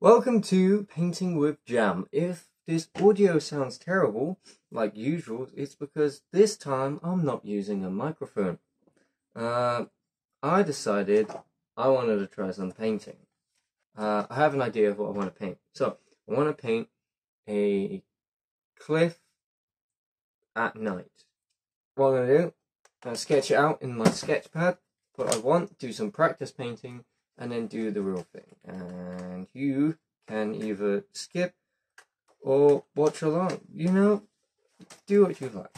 Welcome to Painting with Jam. If this audio sounds terrible, like usual, it's because this time I'm not using a microphone. I decided I wanted to try some painting. I have an idea of what I want to paint. So, I want to paint a cliff at night. What I'm going to do, I'm going to sketch it out in my sketch pad, what I want, do some practice painting, and then do the real thing. And you can either skip or watch along. You know, do what you like.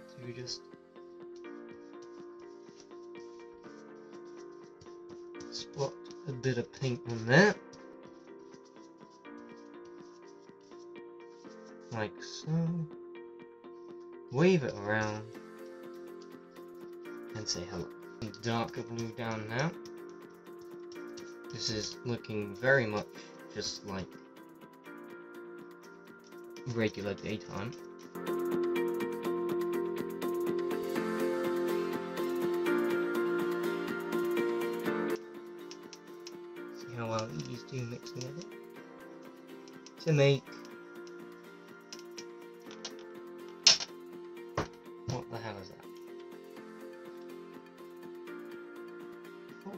So you just spot a bit of paint on there. Like so. Wave it around and say hello. Darker blue down now. This is looking very much just like regular daytime. See how well these two mix together to make what the hell is that?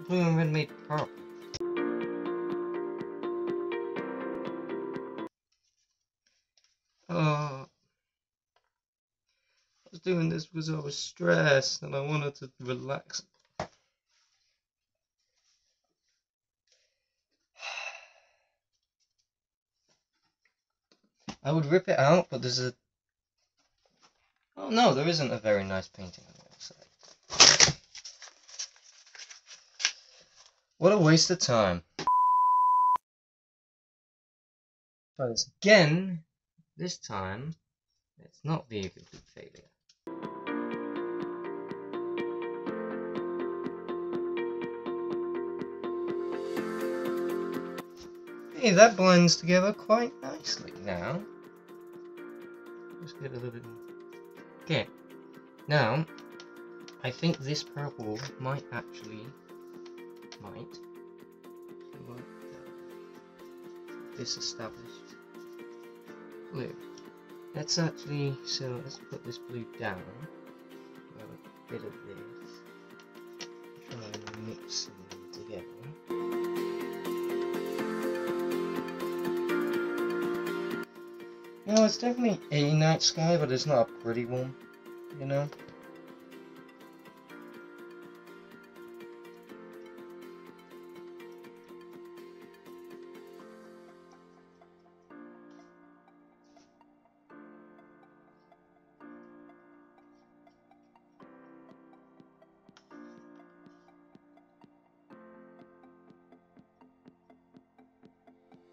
Blue and red made purple. I was doing this because I was stressed and I wanted to relax. I would rip it out, but there's a... Oh no, there isn't a very nice painting on the outside. What a waste of time. Try this again. This time, let's not be a complete failure. Hey, that blends together quite nicely now. Just get a little bit more. Okay, now, I think this purple might actually this established blue. Let's put this blue down. A bit of this. Try and mix them together. You know, it's definitely a night sky, but it's not a pretty one, you know?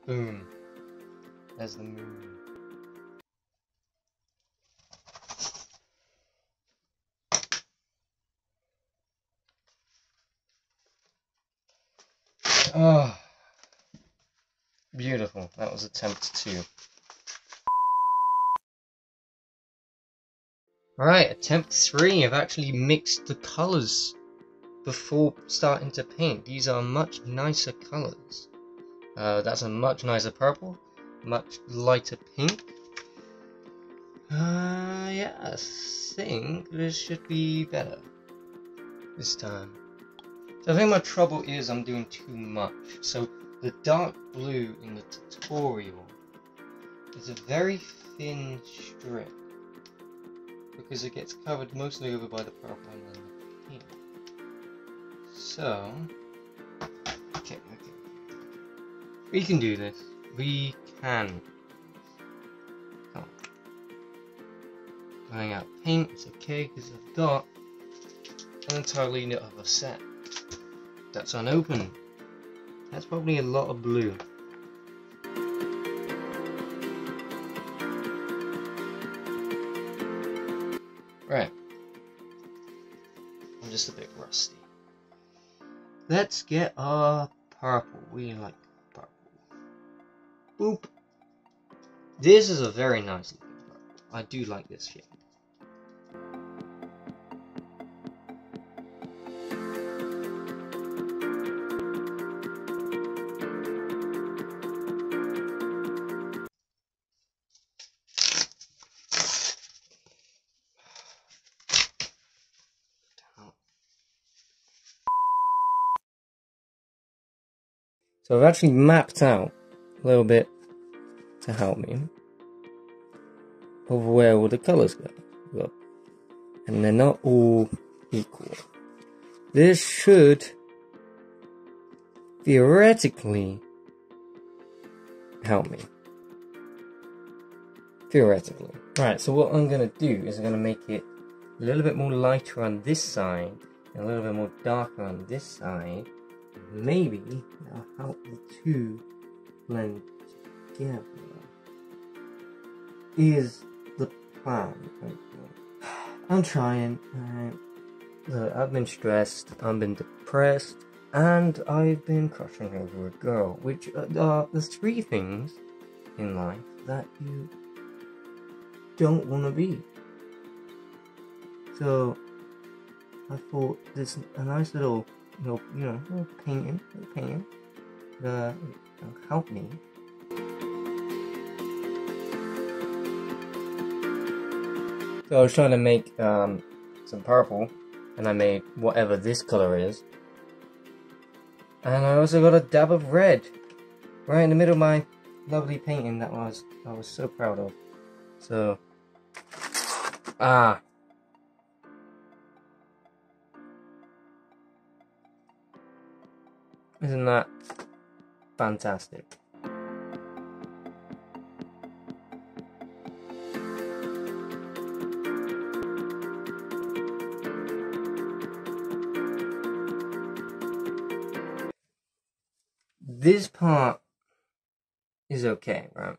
Boom. There's the moon. Oh, beautiful. That was attempt 2. Alright, attempt 3. I've actually mixed the colours before starting to paint. These are much nicer colours. That's a much nicer purple, much lighter pink. Yeah, I think this should be better this time. So I think my trouble is I'm doing too much. So the dark blue in the tutorial is a very thin strip because it gets covered mostly over by the purple and then the pink. So, okay. We can do this. We can. Come on. Running out of paint, it's okay because I've got an entirely new other set. That's unopened. That's probably a lot of blue. Right. I'm just a bit rusty. Let's get our purple. We like purple. Boop. This is a very nice looking purple. I do like this shade. So I've actually mapped out a little bit to help me of where all the colours go. And they're not all equal. This should theoretically help me. Theoretically. Right, so what I'm going to do is I'm going to make it a little bit more lighter on this side and a little bit more darker on this side. Maybe that'll help the two blend together. Is the plan. I'm trying. I've been stressed, I've been depressed, and I've been crushing over a girl, which are the three things in life that you don't want to be. So I thought this a nice little painting will help me. So I was trying to make some purple, and I made whatever this color is. And I also got a dab of red right in the middle of my lovely painting that I was so proud of. So isn't that fantastic? This part is okay, right?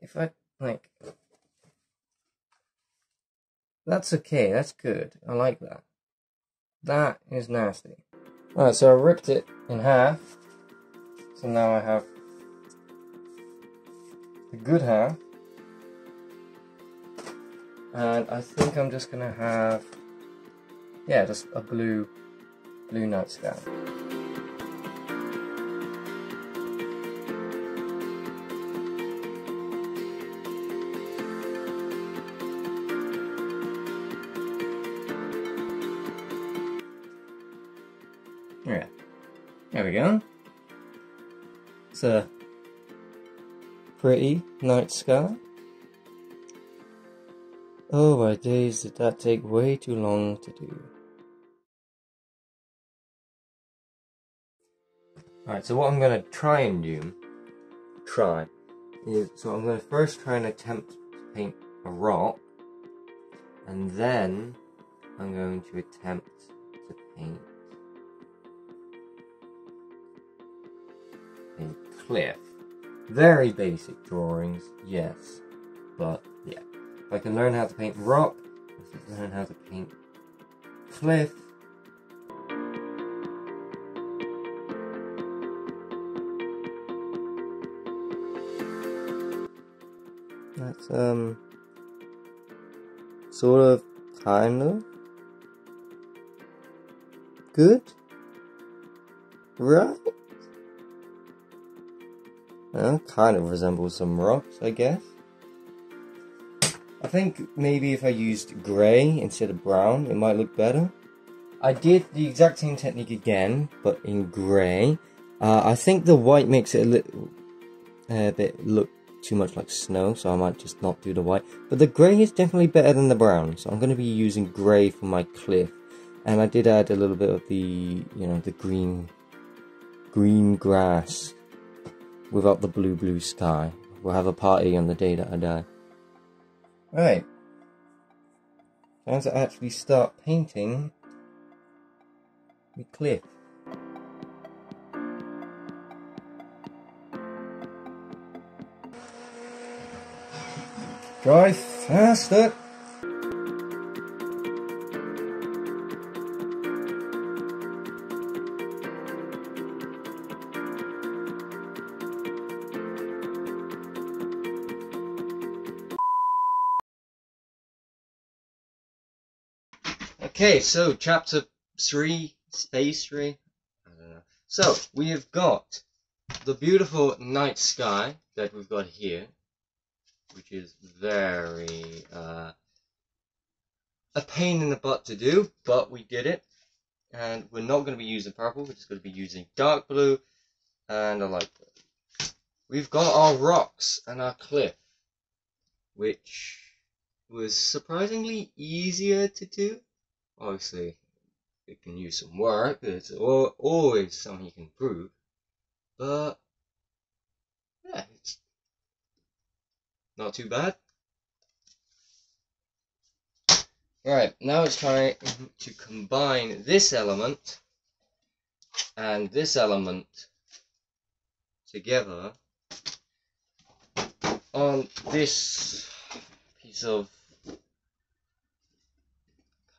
If I, that's okay, that's good. I like that. That is nasty. Alright, so I ripped it in half. So now I have the good half. And I think I'm just gonna have, just a blue night sky. Yeah, there we go. It's a pretty night sky. Oh my days, did that take way too long to do. Alright, so what I'm going to try and do, so I'm going to first try and attempt to paint a rock, and then I'm going to attempt to paint a cliff. Very basic drawings, yes, but yeah. If I can learn how to paint rock, if I can learn how to paint cliff, that's sort of, kind of good, right? Well, kind of resembles some rocks, I guess. I think maybe if I used grey instead of brown, it might look better. I did the exact same technique again, but in grey. I think the white makes it a bit look too much like snow, so I might just not do the white. But the grey is definitely better than the brown, so I'm going to be using grey for my cliff. And I did add a little bit of the, the green grass without the blue sky. We'll have a party on the day that I die. Right. Time to actually start painting the cliff. Drive faster! Okay, so chapter 3, space 3, I don't know. So, we have got the beautiful night sky that we've got here, which is very, a pain in the butt to do, but we did it. and we're not going to be using purple, we're just going to be using dark blue and a light blue. We've got our rocks and our cliff, which was surprisingly easier to do. Obviously, it can use some work, it's always something you can improve, but yeah, it's not too bad. Right, now it's time to combine this element and this element together on this piece of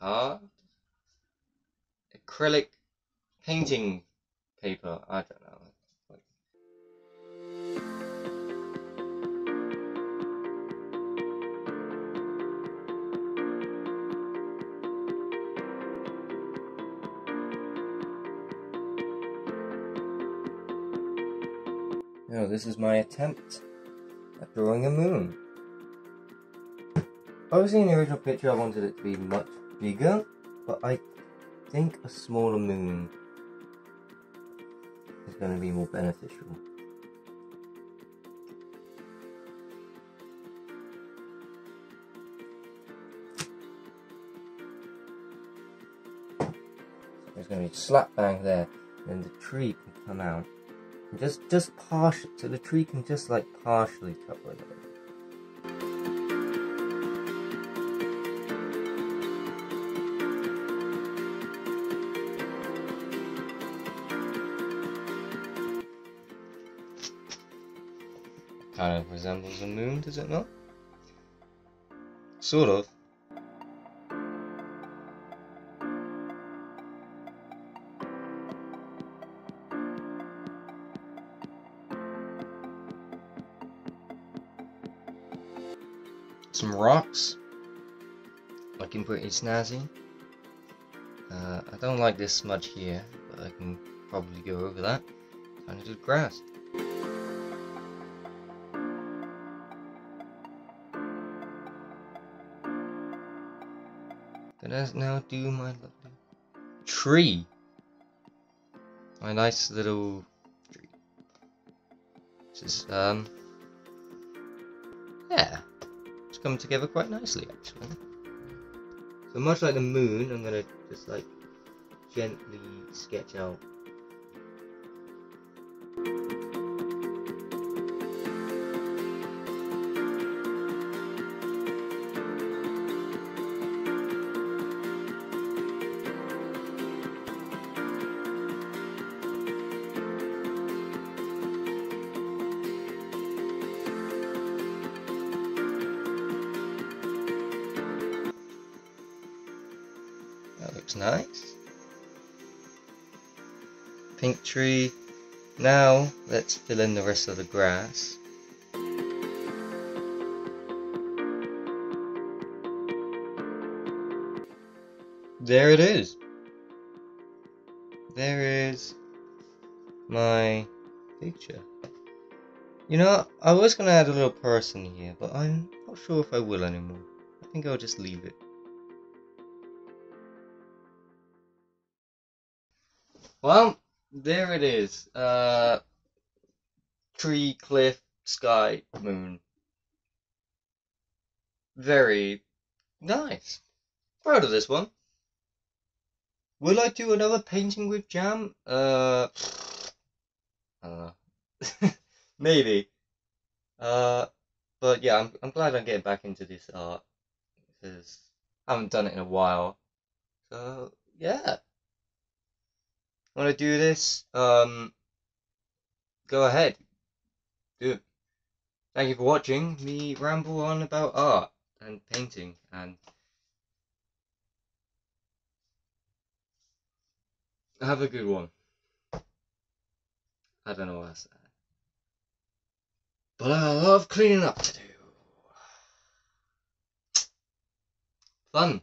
card, acrylic painting paper, I don't know. Now this is my attempt at drawing a moon. Obviously in the original picture I wanted it to be much bigger, but I think a smaller moon is going to be more beneficial. So there's going to be a slap bang there, and the tree can come out. And just partial, so the tree can just like partially cover it. Kind of resembles a moon, does it not? Sort of. Some rocks, looking pretty snazzy. I don't like this smudge here, but I can probably go over that. Time to do grass. Gonna now do my lovely tree. My nice little tree. This is yeah. Come together quite nicely actually. So much like the moon, I'm gonna just like gently sketch out. Looks nice. Pink tree. Now let's fill in the rest of the grass. There it is. There is my picture. You know, I was gonna add a little person here, but I'm not sure if I will anymore. I think I'll just leave it. Well, there it is. Tree, cliff, sky, moon. Very nice. Proud of this one. Will I do another painting with jam? I don't know. Maybe. But yeah, I'm glad I'm getting back into this art because I haven't done it in a while. So yeah. Want to do this? Go ahead. Do it. Thank you for watching me ramble on about art and painting and have a good one. I don't know what I said. But I love cleaning up to do. Fun.